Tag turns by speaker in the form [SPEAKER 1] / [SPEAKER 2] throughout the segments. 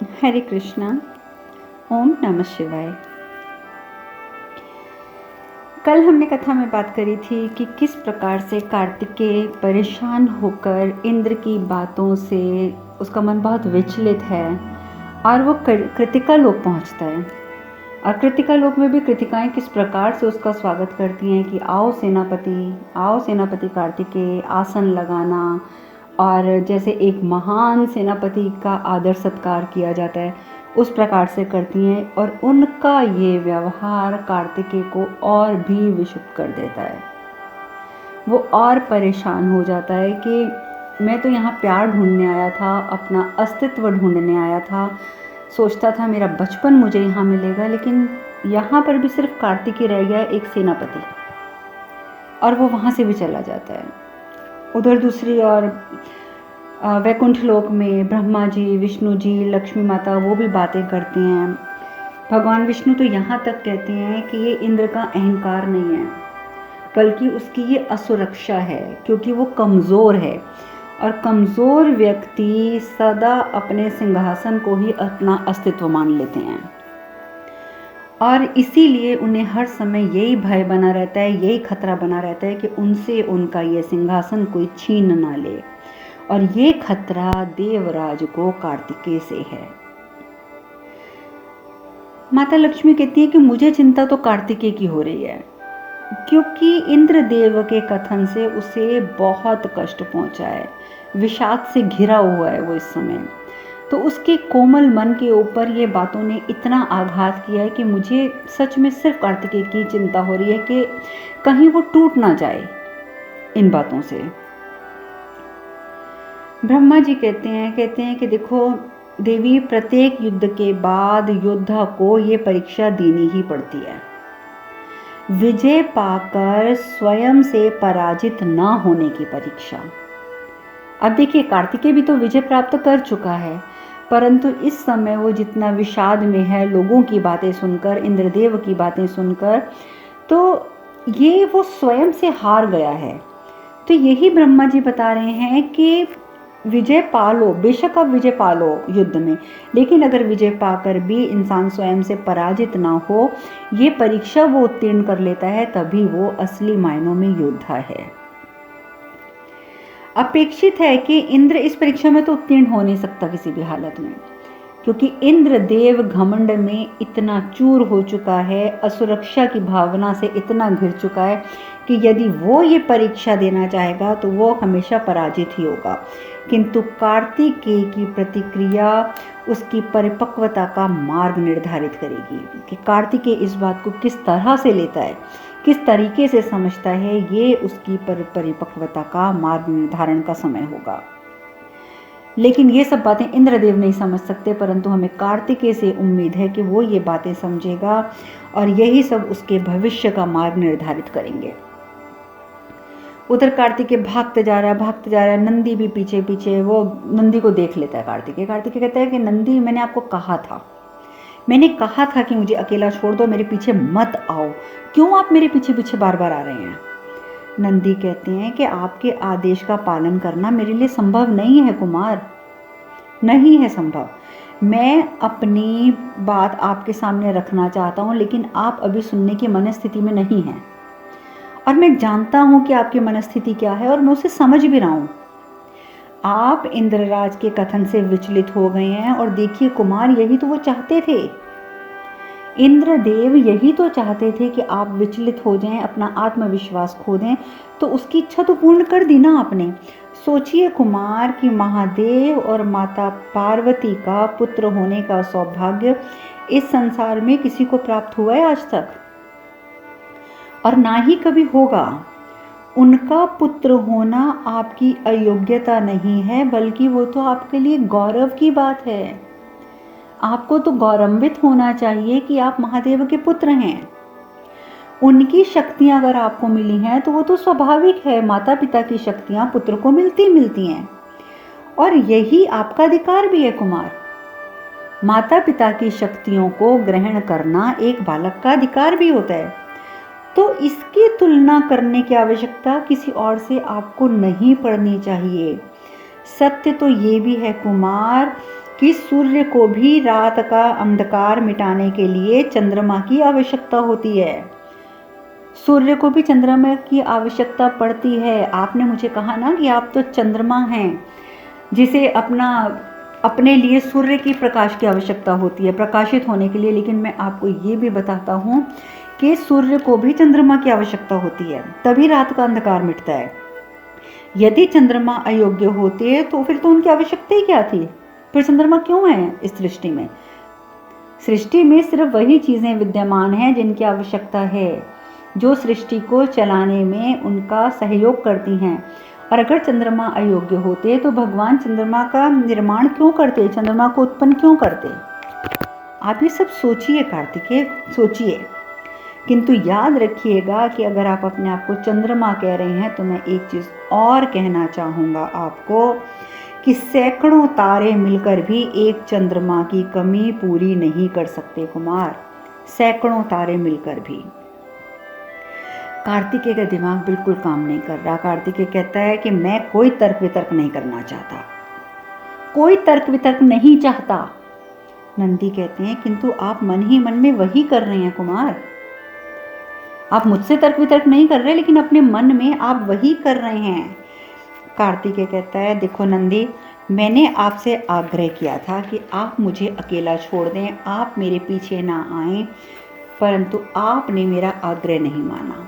[SPEAKER 1] हरे कृष्णा। ओम नमः शिवाय। कल हमने कथा में बात करी थी कि किस प्रकार से कार्तिकेय परेशान होकर इंद्र की बातों से उसका मन बहुत विचलित है और वो कृतिका लोक पहुंचता है। और कृतिका लोक में भी कृतिकाएं किस प्रकार से उसका स्वागत करती हैं कि आओ सेनापति कार्तिकेय, आसन लगाना, और जैसे एक महान सेनापति का आदर सत्कार किया जाता है उस प्रकार से करती हैं। और उनका ये व्यवहार कार्तिकेय को और भी विक्षुब्ध कर देता है। वो और परेशान हो जाता है कि मैं तो यहाँ प्यार ढूंढने आया था, अपना अस्तित्व ढूंढने आया था, सोचता था मेरा बचपन मुझे यहाँ मिलेगा, लेकिन यहाँ पर भी सिर्फ कार्तिकेय रह गया, एक सेनापति, और वो वहाँ से भी चला जाता है। उधर दूसरी ओर वैकुंठ लोक में ब्रह्मा जी, विष्णु जी, लक्ष्मी माता वो भी बातें करते हैं। भगवान विष्णु तो यहाँ तक कहते हैं कि ये इंद्र का अहंकार नहीं है, बल्कि उसकी ये असुरक्षा है, क्योंकि वो कमज़ोर है और कमज़ोर व्यक्ति सदा अपने सिंहासन को ही अपना अस्तित्व मान लेते हैं। और इसीलिए उन्हें हर समय यही भय बना रहता है, यही खतरा बना रहता है कि उनसे उनका ये सिंहासन कोई छीन ना ले। और ये खतरा देवराज को कार्तिकेय से है। माता लक्ष्मी कहती है कि मुझे चिंता तो कार्तिकेय की हो रही है, क्योंकि इंद्रदेव के कथन से उसे बहुत कष्ट पहुंचा है, विषाद से घिरा हुआ है वो इस समय। तो उसके कोमल मन के ऊपर ये बातों ने इतना आघात किया है कि मुझे सच में सिर्फ कार्तिकेय की चिंता हो रही है कि कहीं वो टूट ना जाए इन बातों से। ब्रह्मा जी कहते हैं कि देखो देवी, प्रत्येक युद्ध के बाद योद्धा को ये परीक्षा देनी ही पड़ती है, विजय पाकर स्वयं से पराजित ना होने की परीक्षा। अब देखिए, कार्तिकेय भी तो विजय प्राप्त कर चुका है, परंतु इस समय वो जितना विषाद में है, लोगों की बातें सुनकर, इंद्रदेव की बातें सुनकर, तो ये वो स्वयं से हार गया है। तो यही ब्रह्मा जी बता रहे हैं कि विजय पालो, बेशक आप विजय पालो युद्ध में, लेकिन अगर विजय पाकर भी इंसान स्वयं से पराजित ना हो, ये परीक्षा वो उत्तीर्ण कर लेता है, तभी वो असली मायनों में योद्धा है। अपेक्षित है कि इंद्र इस परीक्षा में तो उत्तीर्ण हो नहीं सकता किसी भी हालत में, क्योंकि इंद्रदेव घमंड में इतना चूर हो चुका है, असुरक्षा की भावना से इतना घिर चुका है कि यदि वो ये परीक्षा देना चाहेगा तो वो हमेशा पराजित ही होगा। किंतु कार्तिकेय की प्रतिक्रिया उसकी परिपक्वता का मार्ग निर्धारित करेगी कि कार्तिकेय इस बात को किस तरह से लेता है, किस तरीके से समझता है, ये उसकी परिपक्वता का मार्ग निर्धारण का समय होगा। लेकिन ये सब बातें इंद्रदेव नहीं समझ सकते, परंतु हमें कार्तिकेय से उम्मीद है कि वो ये बातें समझेगा और यही सब उसके भविष्य का मार्ग निर्धारित करेंगे। उधर कार्तिकेय भागते जा रहा है, नंदी भी पीछे पीछे, वो नंदी को देख लेता है कार्तिकेय कहता है कि नंदी, मैंने आपको कहा था कि मुझे अकेला छोड़ दो, मेरे पीछे मत आओ, क्यों आप मेरे पीछे पीछे बार बार आ रहे हैं? नंदी कहते हैं कि आपके आदेश का पालन करना मेरे लिए संभव नहीं है कुमार, नहीं है संभव। मैं अपनी बात आपके सामने रखना चाहता हूँ, लेकिन आप अभी सुनने की मनस्थिति में नहीं हैं, और मैं जानता हूँ कि आपकी मनस्थिति क्या है और मैं उसे समझ भी रहा हूँ। आप इंद्रराज के कथन से विचलित हो गए हैं, और देखिए कुमार, यही तो वो चाहते थे, इंद्रदेव यही तो चाहते थे कि आप विचलित हो जाएं, अपना आत्मविश्वास खो दें। तो उसकी इच्छा तो पूर्ण कर दी ना आपने। सोचिए कुमार कि महादेव और माता पार्वती का पुत्र होने का सौभाग्य इस संसार में किसी को प्राप्त हुआ है आज तक, और ना ही कभी होगा। उनका पुत्र होना आपकी अयोग्यता नहीं है, बल्कि वो तो आपके लिए गौरव की बात है। आपको तो गौरवान्वित होना चाहिए कि आप महादेव के पुत्र हैं। उनकी शक्तियां अगर आपको मिली हैं तो वो तो स्वाभाविक है, माता पिता की शक्तियां पुत्र को मिलती हैं, और यही आपका अधिकार भी है कुमार। माता पिता की शक्तियों को ग्रहण करना एक बालक का अधिकार भी होता है। तो इसकी तुलना करने की आवश्यकता किसी और से आपको नहीं पड़नी चाहिए। सत्य तो ये भी है कुमार कि सूर्य को भी रात का अंधकार मिटाने के लिए चंद्रमा की आवश्यकता होती है। सूर्य को भी चंद्रमा की आवश्यकता पड़ती है। आपने मुझे कहा ना कि आप तो चंद्रमा हैं, जिसे अपने लिए सूर्य की प्रकाश की आवश्यकता होती है प्रकाशित होने के लिए। लेकिन मैं आपको ये भी बताता हूँ कि सूर्य को भी चंद्रमा की आवश्यकता होती है, तभी रात का अंधकार मिटता है। यदि चंद्रमा अयोग्य होते तो फिर तो उनकी आवश्यकता ही क्या थी? फिर चंद्रमा क्यों है इस सृष्टि में? सृष्टि में सिर्फ वही चीजें विद्यमान हैं जिनकी आवश्यकता है, जो सृष्टि को चलाने में उनका सहयोग करती हैं। और अगर चंद्रमा अयोग्य होते तो भगवान चंद्रमा का निर्माण क्यों करते, चंद्रमा को उत्पन्न क्यों करते? आप ये सब सोचिए कार्तिकेय, सोचिए। किंतु याद रखिएगा कि अगर आप अपने आप को चंद्रमा कह रहे हैं तो मैं एक चीज और कहना चाहूंगा आपको कि सैकड़ों तारे मिलकर भी एक चंद्रमा की कमी पूरी नहीं कर सकते कुमार, सैकड़ों तारे मिलकर भी। कार्तिकेय का दिमाग बिल्कुल काम नहीं कर रहा। कार्तिकेय कहता है कि मैं कोई तर्क वितर्क नहीं करना चाहता, कोई तर्क वितर्क नहीं चाहता। नंदी कहते हैं किंतु आप मन ही मन में वही कर रहे हैं कुमार, आप मुझसे तर्क वितर्क नहीं कर रहे, लेकिन अपने मन में आप वही कर रहे हैं। कार्तिकेय कहता है देखो नंदी, मैंने आपसे आग्रह किया था कि आप मुझे अकेला छोड़ दें, आप मेरे पीछे ना आएं, परंतु आपने मेरा आग्रह नहीं माना।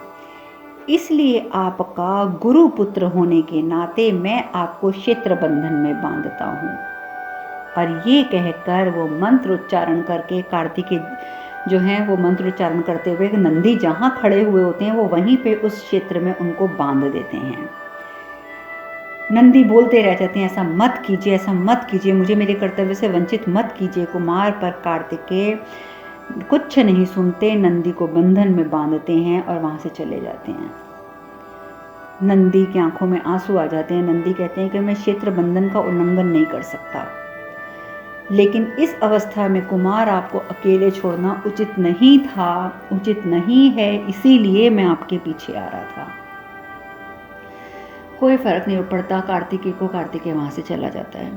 [SPEAKER 1] इसलिए आपका गुरु पुत्र होने के नाते मैं आपको क्षेत्र बंधन में बांधता हूँ। और ये कहकर वो मंत्र उच्चारण करके कार्तिकेय जो हैं वो मंत्र उच्चारण करते हुए नंदी जहाँ खड़े हुए होते हैं वो वहीं पे उस क्षेत्र में उनको बांध देते हैं। नंदी बोलते रह जाते हैं ऐसा मत कीजिए, ऐसा मत कीजिए, मुझे मेरे कर्तव्य से वंचित मत कीजिए कुमार। पर कार्तिकेय कुछ नहीं सुनते, नंदी को बंधन में बांधते हैं और वहां से चले जाते हैं। नंदी की आंखों में आंसू आ जाते हैं। नंदी कहते हैं कि मैं क्षेत्र बंधन का उल्लंघन नहीं कर सकता, लेकिन इस अवस्था में कुमार आपको अकेले छोड़ना उचित नहीं था, उचित नहीं है, इसीलिए मैं आपके पीछे आ रहा था। कोई फर्क नहीं पड़ता कार्तिकेय को, कार्तिकेय वहां से चला जाता है।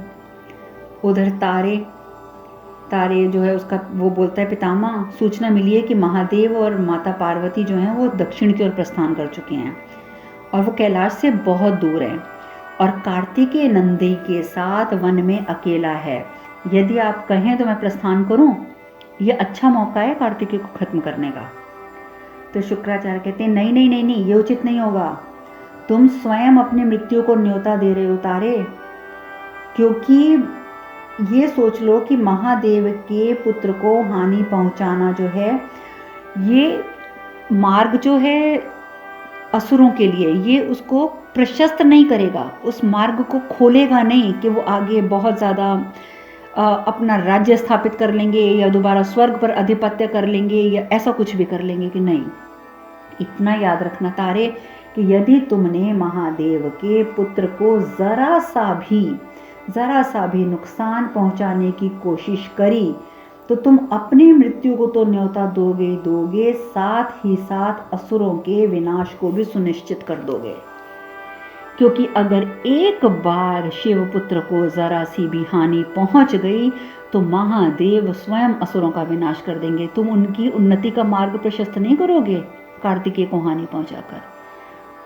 [SPEAKER 1] उधर तारे जो है उसका वो बोलता है पितामह सूचना मिली है कि महादेव और माता पार्वती जो हैं वो दक्षिण की ओर प्रस्थान कर चुके हैं और वो कैलाश से बहुत दूर है और कार्तिकेय नंदी के साथ वन में अकेला है। यदि आप कहें तो मैं प्रस्थान करूं, ये अच्छा मौका है कार्तिकेय को खत्म करने का। तो शुक्राचार्य कहते हैं नहीं नहीं नहीं नहीं, ये उचित नहीं होगा। तुम स्वयं अपनी मृत्यु को न्योता दे रहे हो तारे, क्योंकि ये सोच लो कि महादेव के पुत्र को हानि पहुंचाना जो है ये मार्ग जो है असुरों के लिए, ये उसको प्रशस्त नहीं करेगा, उस मार्ग को खोलेगा नहीं कि वो आगे बहुत ज़्यादा अपना राज्य स्थापित कर लेंगे या दोबारा स्वर्ग पर आधिपत्य कर लेंगे या ऐसा कुछ भी कर लेंगे कि नहीं। इतना याद रखना तारे कि यदि तुमने महादेव के पुत्र को जरा सा भी नुकसान पहुंचाने की कोशिश करी तो तुम अपनी मृत्यु को तो न्योता दोगे, साथ ही साथ असुरों के विनाश को भी सुनिश्चित कर दोगे। क्योंकि अगर एक बार शिवपुत्र को जरा सी भी हानि पहुंच गई तो महादेव स्वयं असुरों का विनाश कर देंगे। तुम उनकी उन्नति का मार्ग प्रशस्त नहीं करोगे कार्तिकेय को हानि पहुंचाकर,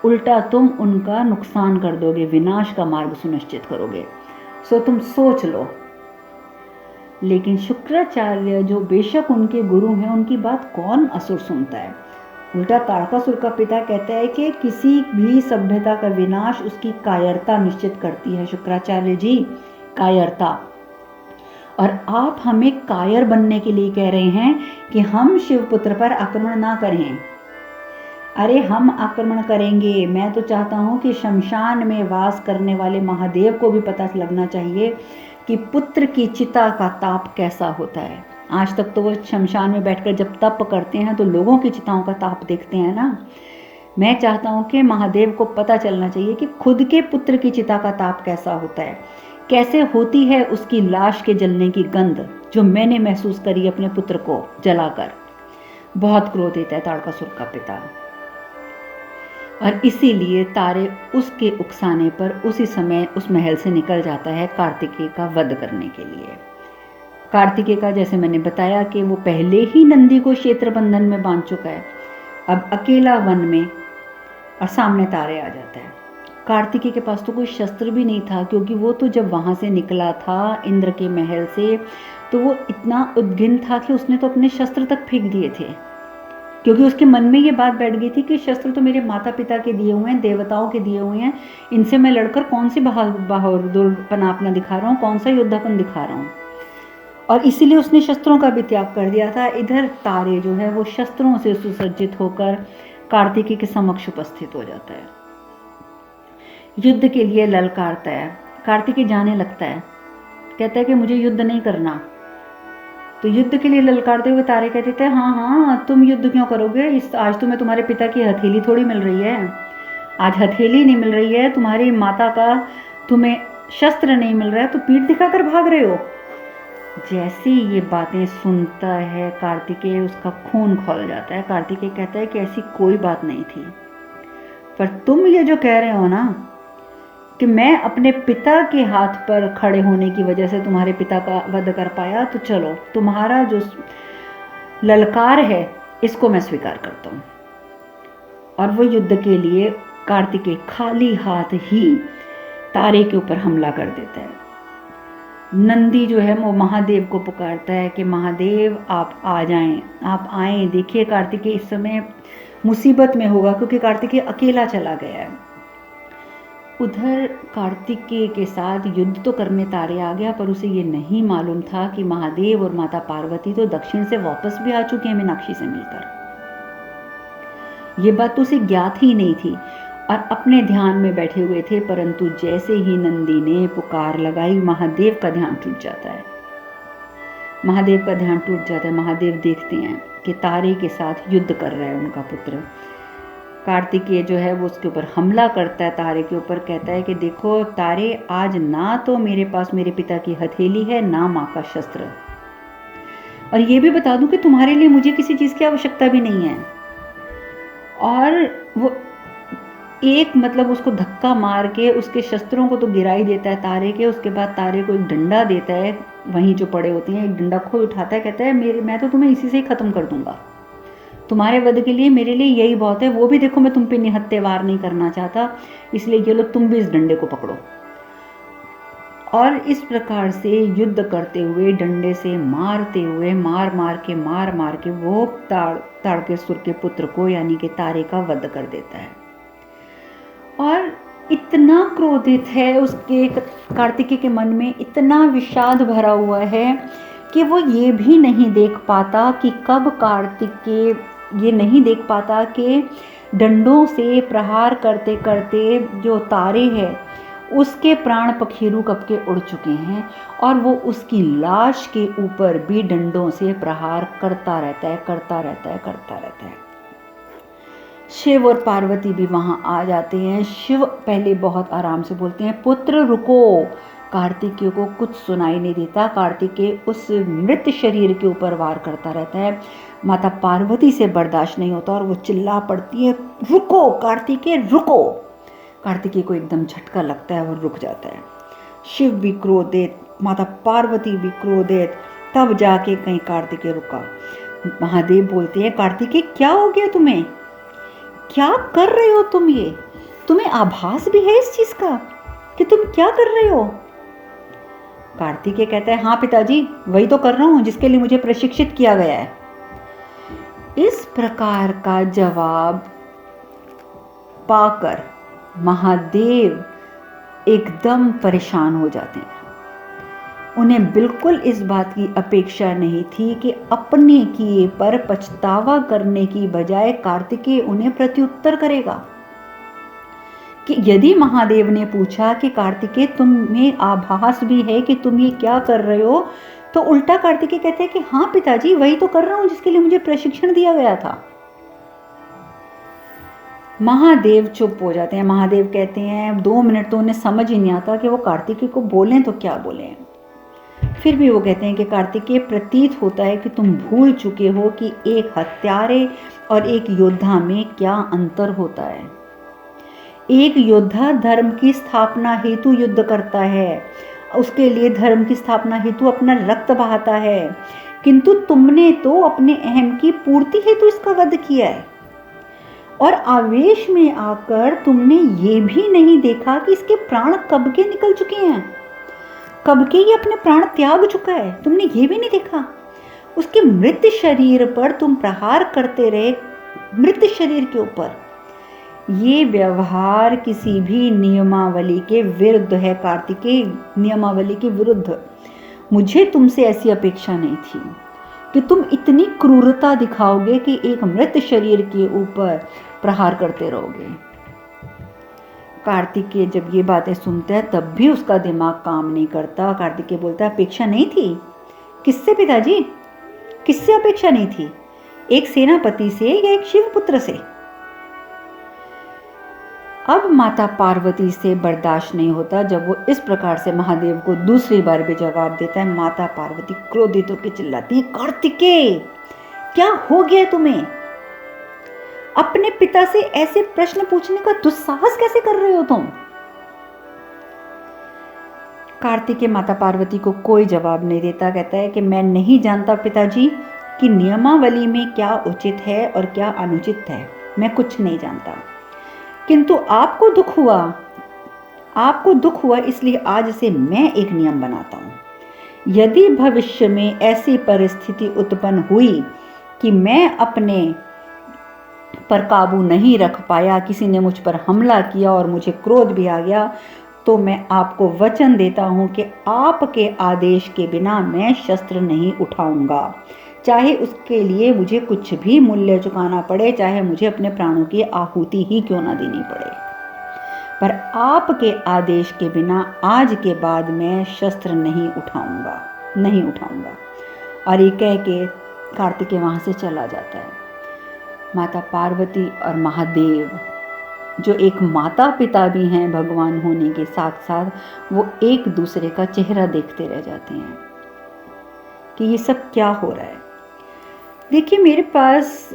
[SPEAKER 1] उल्टा तुम उनका नुकसान कर दोगे, विनाश का मार्ग सुनिश्चित करोगे। सो तुम सोच लो। लेकिन शुक्राचार्य जो बेशक उनके गुरु हैं, उनकी बात कौन असुर सुनता है। उल्टा तारकासुर का पिता कहता है कि किसी भी सभ्यता का विनाश उसकी कायरता निश्चित करती है। शुक्राचार्य जी, कायरता। और आप हमें कायर बनने के लिए कह रहे हैं कि हम शिवपुत्र पर आक्रमण ना करें। अरे हम आक्रमण करेंगे। मैं तो चाहता हूं कि शमशान में वास करने वाले महादेव को भी पता लगना चाहिए कि पुत्र की चिता का ताप कैसा होता है। आज तक तो वो शमशान में बैठकर जब तप करते हैं तो लोगों की चिताओं का ताप देखते हैं ना। मैं चाहता हूं कि महादेव को पता चलना चाहिए कि खुद के पुत्र की चिता का ताप कैसा होता है, कैसे होती है उसकी लाश के जलने की गंध, जो मैंने महसूस करी अपने पुत्र को जलाकर। बहुत क्रोधित है तारकासुर का पिता और इसीलिए तारे उसके उकसाने पर उसी समय उस महल से निकल जाता है कार्तिकेय का वध करने के लिए। कार्तिकेय का जैसे मैंने बताया कि वो पहले ही नंदी को क्षेत्र बंधन में बांध चुका है, अब अकेला वन में, और सामने तारे आ जाता है। कार्तिकेय के पास तो कोई शस्त्र भी नहीं था, क्योंकि वो तो जब वहाँ से निकला था इंद्र के महल से, तो वो इतना उद्गिन था कि उसने तो अपने शस्त्र तक फेंक दिए थे, क्योंकि उसके मन में ये बात बैठ गई थी कि शस्त्र तो मेरे माता पिता के दिए हुए हैं, देवताओं के दिए हुए हैं, इनसे मैं लड़कर कौन सी बहादुरपना अपना दिखा रहा हूँ, कौन सा योद्धापन दिखा रहा हूँ। और इसीलिए उसने शस्त्रों का भी त्याग कर दिया था। इधर तारे जो है वो शस्त्रों से सुसज्जित होकर कार्तिकेय के समक्ष उपस्थित हो जाता है, युद्ध के लिए ललकारता है। कार्तिकेय जाने लगता है, कहता है कि मुझे युद्ध नहीं करना। तो युद्ध के लिए ललकारते हुए तारे कहते थे, हाँ हाँ तुम युद्ध क्यों करोगे, आज तुम्हें तुम्हारे पिता की हथेली थोड़ी मिल रही है, आज हथेली नहीं मिल रही है, तुम्हारी माता का तुम्हें शस्त्र नहीं मिल रहा है, तो पीठ दिखाकर भाग रहे हो। जैसे ये बातें सुनता है कार्तिकेय, उसका खून खौल जाता है। कार्तिकेय कहता है कि ऐसी कोई बात नहीं थी, पर तुम ये जो कह रहे हो ना कि मैं अपने पिता के हाथ पर खड़े होने की वजह से तुम्हारे पिता का वध कर पाया, तो चलो तुम्हारा जो ललकार है इसको मैं स्वीकार करता हूँ। और वो युद्ध के लिए कार्तिकेय खाली हाथ ही तारे के ऊपर हमला कर देता है। नंदी जो है वो महादेव को पुकारता है कि महादेव आप आ जाएं, आप आएं। देखिए कार्तिकेय इस समय मुसीबत में होगा, क्योंकि कार्तिकेय अकेला चला गया है। उधर कार्तिकेय के साथ युद्ध तो करने तारे आ गया, पर उसे ये नहीं मालूम था कि महादेव और माता पार्वती तो दक्षिण से वापस भी आ चुके हैं मीनाक्षी से मिलकर। ये बात तो उसे ज्ञात ही नहीं थी और अपने ध्यान में बैठे हुए थे, परंतु जैसे ही नंदी ने पुकार लगाई महादेव का ध्यान टूट जाता है। महादेव का ध्यान टूट जाता है। महादेव देखते हैं कि तारे के साथ युद्ध कर रहा है उनका पुत्र। कार्तिकेय जो है वो उसके ऊपर हमला करता है, तारे के ऊपर। कहता है कि देखो तारे, आज ना तो मेरे पास मेरे पिता की हथेली है, ना माँ का शस्त्र, और ये भी बता दूं कि तुम्हारे लिए मुझे किसी चीज़ की आवश्यकता भी नहीं है। और वो एक मतलब उसको धक्का मार के उसके शस्त्रों को तो गिरा ही देता है तारे के। उसके बाद तारे को एक डंडा देता है, वहीं जो पड़े होते हैं, एक डंडा को उठाता है, कहता है मैं तो तुम्हें इसी से ही खत्म कर दूंगा, तुम्हारे वध के लिए मेरे लिए यही बहुत है। वो भी देखो मैं तुम पे निहत्थे वार नहीं करना चाहता, इसलिए ये लो तुम भी इस डंडे को पकड़ो। और इस प्रकार से युद्ध करते हुए, डंडे से मारते हुए, मार मार के वो ताड़केश्वर के पुत्र को यानी कि तारे का वध कर देता है। और इतना क्रोधित है, उसके कार्तिकेय के मन में इतना विषाद भरा हुआ है कि वो ये भी नहीं देख पाता कि कब कार्तिकेय ये नहीं देख पाता कि डंडों से प्रहार करते करते जो तारे हैं उसके प्राण पखेरु कब के उड़ चुके हैं, और वो उसकी लाश के ऊपर भी डंडों से प्रहार करता रहता है। शिव और पार्वती भी वहां आ जाते हैं। शिव पहले बहुत आराम से बोलते हैं, पुत्र रुको। कार्तिकेय को कुछ सुनाई नहीं देता। कार्तिकेय उस मृत शरीर के ऊपर वार करता रहता है। माता पार्वती से बर्दाश्त नहीं होता और वो चिल्ला पड़ती है, रुको कार्तिकेय रुको। कार्तिकेय को एकदम झटका लगता है और रुक जाता है। शिव भी क्रोधित, माता पार्वती भी क्रोधित, तब जाके कहीं कार्तिकेय रुका। महादेव बोलते हैं, कार्तिकेय क्या हो गया तुम्हें, क्या कर रहे हो तुम? ये तुम्हें आभास भी है इस चीज का कि तुम क्या कर रहे हो? कार्तिकेय कहता है, हाँ पिताजी, वही तो कर रहा हूं जिसके लिए मुझे प्रशिक्षित किया गया है। इस प्रकार का जवाब पाकर महादेव एकदम परेशान हो जाते हैं। उन्हें बिल्कुल इस बात की अपेक्षा नहीं थी कि अपने किए पर पछतावा करने की बजाय कार्तिकेय उन्हें प्रत्युत्तर करेगा। कि यदि महादेव ने पूछा कि कार्तिकेय तुम्हें आभास भी है कि तुम ये क्या कर रहे हो, तो उल्टा कार्तिकेय कहते हैं कि हाँ पिताजी, वही तो कर रहा हूं जिसके लिए मुझे प्रशिक्षण दिया गया था। महादेव चुप हो जाते हैं। महादेव कहते हैं 2 मिनट तो उन्हें समझ ही नहीं आता कि वो कार्तिकेय को बोलें तो क्या बोलें। फिर भी वो कहते हैं कि कार्तिकेय, प्रतीत होता है कि तुम भूल चुके हो कि एक हत्यारे और एक योद्धा में क्या अंतर होता है। एक योद्धा धर्म की स्थापना हेतु युद्ध करता है उसके लिए धर्म की स्थापना हेतु अपना रक्त बहाता है, किंतु तुमने तो अपने अहम की पूर्ति हेतु इसका वध किया है। और आवेश में आकर तुमने ये भी नहीं देखा कि इसके प्राण कब के निकल चुके हैं, कब के ये अपने प्राण त्याग चुका है, तुमने ये भी नहीं देखा। उसके मृत शरीर पर तुम प्रहार करते रहे, मृत शरीर के ऊपर। ये व्यवहार किसी भी नियमावली के विरुद्ध है कार्तिकेय, नियमावली के विरुद्ध। मुझे तुमसे ऐसी अपेक्षा नहीं थी कि तुम इतनी क्रूरता दिखाओगे कि एक मृत शरीर के ऊपर प्रहार करते रहोगे। कार्तिकेय जब ये बातें सुनता है तब भी उसका दिमाग काम नहीं करता। कार्तिकेय बोलता है, अपेक्षा नहीं थी? किससे पिताजी, किससे अपेक्षा नहीं थी? एक सेनापति से या एक शिवपुत्र से? अब माता पार्वती से बर्दाश्त नहीं होता जब वो इस प्रकार से महादेव को दूसरी बार भी जवाब देता है। माता पार्वती क्रोधित होकर चिल्लाती है, कार्तिकेय क्या हो गया तुम्हें? अपने पिता से ऐसे प्रश्न पूछने का दुस्साहस कैसे कर रहे हो तुम? कार्तिकेय माता पार्वती को कोई जवाब नहीं देता। कहता है कि मैं नहीं जानता पिताजी कि नियमावली में क्या उचित है और क्या अनुचित है, मैं कुछ नहीं जानता, किंतु आपको दुख हुआ इसलिए आज से मैं एक नियम बनाता हूं। यदि भविष्य में ऐसी परिस्थिति उत्पन्न हुई कि मैं अपने पर काबू नहीं रख पाया, किसी ने मुझ पर हमला किया और मुझे क्रोध भी आ गया, तो मैं आपको वचन देता हूं कि आपके आदेश के बिना मैं शस्त्र नहीं उठाऊंगा, चाहे उसके लिए मुझे कुछ भी मूल्य चुकाना पड़े, चाहे मुझे अपने प्राणों की आहुति ही क्यों ना देनी पड़े, पर आपके आदेश के बिना आज के बाद मैं शस्त्र नहीं उठाऊंगा। और ये कह के कार्तिकेय वहां से चला जाता है। माता पार्वती और महादेव, जो एक माता पिता भी हैं भगवान होने के साथ साथ, वो एक दूसरे का चेहरा देखते रह जाते हैं कि ये सब क्या हो रहा है। देखिए, मेरे पास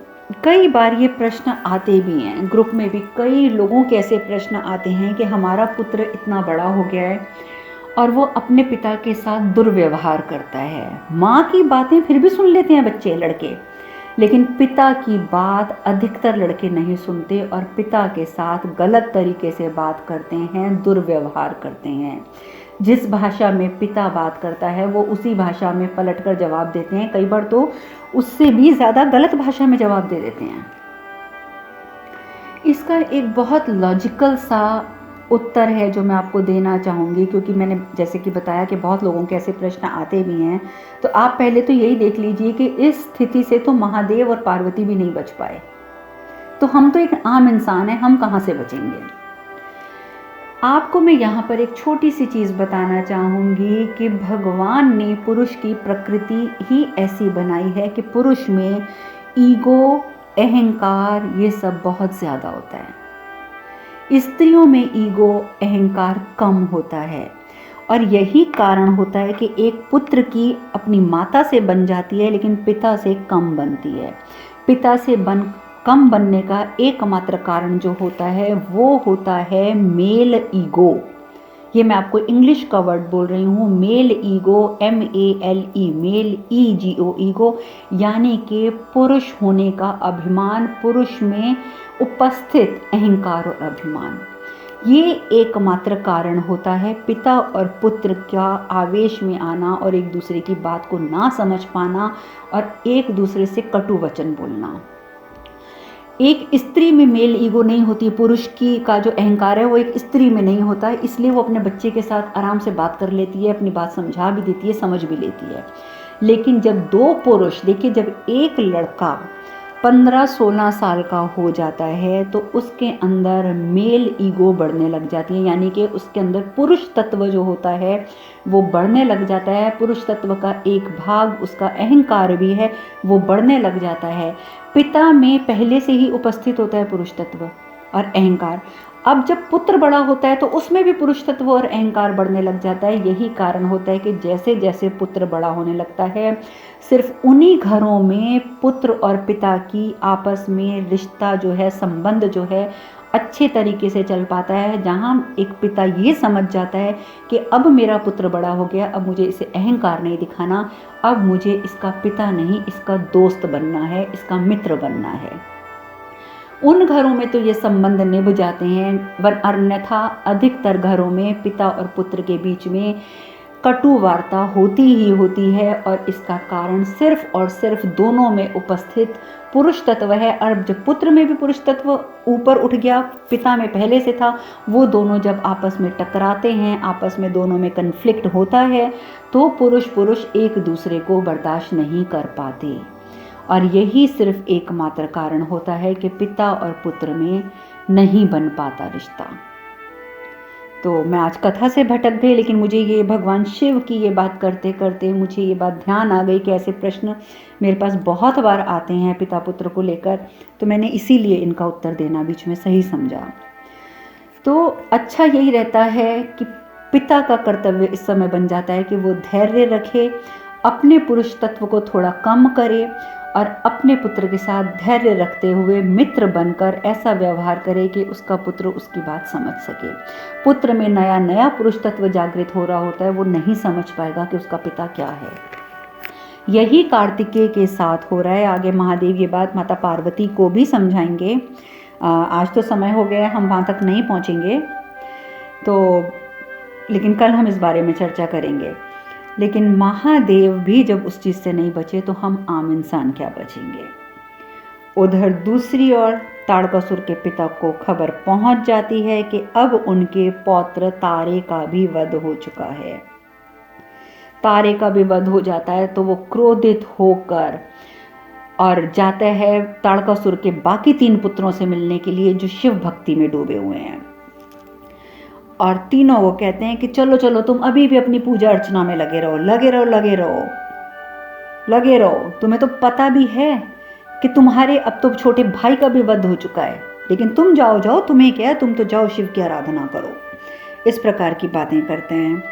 [SPEAKER 1] कई बार ये प्रश्न आते भी हैं, ग्रुप में भी कई लोगों के ऐसे प्रश्न आते हैं कि हमारा पुत्र इतना बड़ा हो गया है और वो अपने पिता के साथ दुर्व्यवहार करता है। माँ की बातें फिर भी सुन लेते हैं बच्चे, लड़के, लेकिन पिता की बात अधिकतर लड़के नहीं सुनते और पिता के साथ गलत तरीके से बात करते हैं, दुर्व्यवहार करते हैं। जिस भाषा में पिता बात करता है वो उसी भाषा में पलटकर जवाब देते हैं, कई बार तो उससे भी ज़्यादा गलत भाषा में जवाब दे देते हैं। इसका एक बहुत लॉजिकल सा उत्तर है जो मैं आपको देना चाहूँगी, क्योंकि मैंने जैसे कि बताया कि बहुत लोगों के ऐसे प्रश्न आते भी हैं। तो आप पहले तो यही देख लीजिए कि इस स्थिति से तो महादेव और पार्वती भी नहीं बच पाए, तो हम तो एक आम इंसान हैं, हम कहाँ से बचेंगे। आपको मैं यहाँ पर एक छोटी सी चीज़ बताना चाहूँगी कि भगवान ने पुरुष की प्रकृति ही ऐसी बनाई है कि पुरुष में ईगो, अहंकार, ये सब बहुत ज़्यादा होता है। स्त्रियों में ईगो, अहंकार कम होता है और यही कारण होता है कि एक पुत्र की अपनी माता से बन जाती है लेकिन पिता से कम बनती है। पिता से कम बनने का एकमात्र कारण जो होता है वो होता है मेल ईगो। ये मैं आपको इंग्लिश का वर्ड बोल रही हूँ, male ego, MELE, male EGO, ego, यानी कि पुरुष होने का अभिमान, पुरुष में उपस्थित अहंकार और अभिमान। ये एकमात्र कारण होता है पिता और पुत्र का आवेश में आना और एक दूसरे की बात को ना समझ पाना और एक दूसरे से कटु वचन बोलना। एक स्त्री में मेल ईगो नहीं होती, पुरुष की का जो अहंकार है वो एक स्त्री में नहीं होता है, इसलिए वो अपने बच्चे के साथ आराम से बात कर लेती है, अपनी बात समझा भी देती है, समझ भी लेती है। लेकिन जब दो पुरुष, देखिए, जब एक लड़का 15-16 साल का हो जाता है तो उसके अंदर मेल ईगो बढ़ने लग जाती है, यानी कि उसके अंदर पुरुष तत्व जो होता है वो बढ़ने लग जाता है। पुरुष तत्व का एक भाग, उसका अहंकार भी है, वो बढ़ने लग जाता है। पिता में पहले से ही उपस्थित होता है पुरुष तत्व और अहंकार। अब जब पुत्र बड़ा होता है तो उसमें भी पुरुष तत्व और अहंकार बढ़ने लग जाता है। यही कारण होता है कि जैसे जैसे पुत्र बड़ा होने लगता है, सिर्फ उन्हीं घरों में पुत्र और पिता की आपस में रिश्ता जो है, संबंध जो है, अच्छे तरीके से चल पाता है, जहाँ एक पिता ये समझ जाता है कि अब मेरा पुत्र बड़ा हो गया, अब मुझे इसे अहंकार नहीं दिखाना, अब मुझे इसका पिता नहीं, इसका दोस्त बनना है, इसका मित्र बनना है। उन घरों में तो ये संबंध निभ जाते हैं, अन्यथा अधिकतर घरों में पिता और पुत्र के बीच में कटु वार्ता होती ही होती है, और इसका कारण सिर्फ और सिर्फ दोनों में उपस्थित पुरुष तत्व है। और जब पुत्र में भी पुरुष तत्व ऊपर उठ गया, पिता में पहले से था, वो दोनों जब आपस में टकराते हैं, आपस में दोनों में कन्फ्लिक्ट होता है, तो पुरुष एक दूसरे को बर्दाश्त नहीं कर पाते। और यही सिर्फ एकमात्र कारण होता है कि पिता और पुत्र में नहीं बन पाता रिश्ता। तो मैं आज कथा से भटक गई, लेकिन मुझे ये भगवान शिव की ये बात करते करते मुझे ये बात ध्यान आ गई कि ऐसे प्रश्न मेरे पास बहुत बार आते हैं पिता पुत्र को लेकर, तो मैंने इसीलिए इनका उत्तर देना बीच में सही समझा। तो अच्छा यही रहता है कि पिता का कर्तव्य इस समय बन जाता है कि वो धैर्य रखे, अपने पुरुष तत्व को थोड़ा कम करे और अपने पुत्र के साथ धैर्य रखते हुए मित्र बनकर ऐसा व्यवहार करे कि उसका पुत्र उसकी बात समझ सके। पुत्र में नया नया पुरुष तत्व जागृत हो रहा होता है, वो नहीं समझ पाएगा कि उसका पिता क्या है। यही कार्तिकेय के साथ हो रहा है। आगे महादेव ये बात माता पार्वती को भी समझाएंगे। आज तो समय हो गया है, हम वहाँ तक नहीं पहुँचेंगे, तो लेकिन कल हम इस बारे में चर्चा करेंगे। लेकिन महादेव भी जब उस चीज़ से नहीं बचे तो हम आम इंसान क्या बचेंगे। उधर दूसरी ओर ताड़कासुर के पिता को खबर पहुंच जाती है कि अब उनके पौत्र तारे का भी वध हो चुका है। तारे का भी वध हो जाता है तो वो क्रोधित होकर और जाता है ताड़कासुर के बाकी 3 पुत्रों से मिलने के लिए जो शिव भक्ति में डूबे हुए हैं। और तीनों वो कहते हैं कि चलो चलो तुम अभी भी अपनी पूजा अर्चना में लगे रहो, लगे रहो, लगे रहो, लगे रहो। तुम्हें तो पता भी है कि तुम्हारे अब तो छोटे भाई का भी वध हो चुका है, लेकिन तुम जाओ जाओ, तुम्हें क्या है, तुम तो जाओ शिव की आराधना करो। इस प्रकार की बातें करते हैं।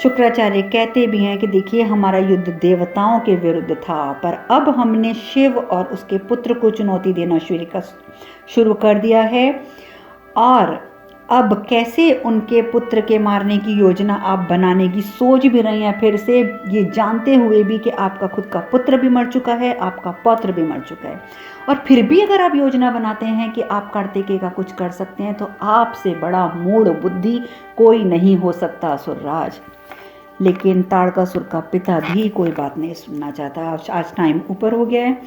[SPEAKER 1] शुक्राचार्य कहते भी हैं कि देखिए हमारा युद्ध देवताओं के विरुद्ध था, पर अब हमने शिव और उसके पुत्र को चुनौती देना शुरू कर दिया है, और अब कैसे उनके पुत्र के मारने की योजना आप बनाने की सोच भी रहे हैं फिर से, ये जानते हुए भी कि आपका खुद का पुत्र भी मर चुका है, आपका पौत्र भी मर चुका है। और फिर भी अगर आप योजना बनाते हैं कि आप कार्तिकेय का कुछ कर सकते हैं, तो आपसे बड़ा मूढ़ बुद्धि कोई नहीं हो सकता असुरराज। लेकिन ताड़कासुर का पिता भी कोई बात नहीं सुनना चाहता। आज टाइम ऊपर हो गया है,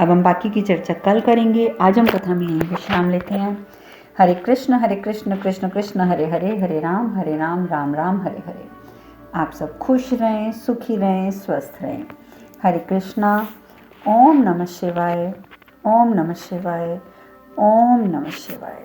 [SPEAKER 1] अब हम बाकी की चर्चा कल करेंगे। आज हम कथा में यहीं विश्राम लेते हैं। हरे कृष्ण कृष्ण कृष्ण हरे हरे, हरे राम राम राम हरे हरे। आप सब खुश रहें, सुखी रहें, स्वस्थ रहें। हरे कृष्णा। ओम नमः शिवाय, ओम नमः शिवाय, ओम नमः शिवाय।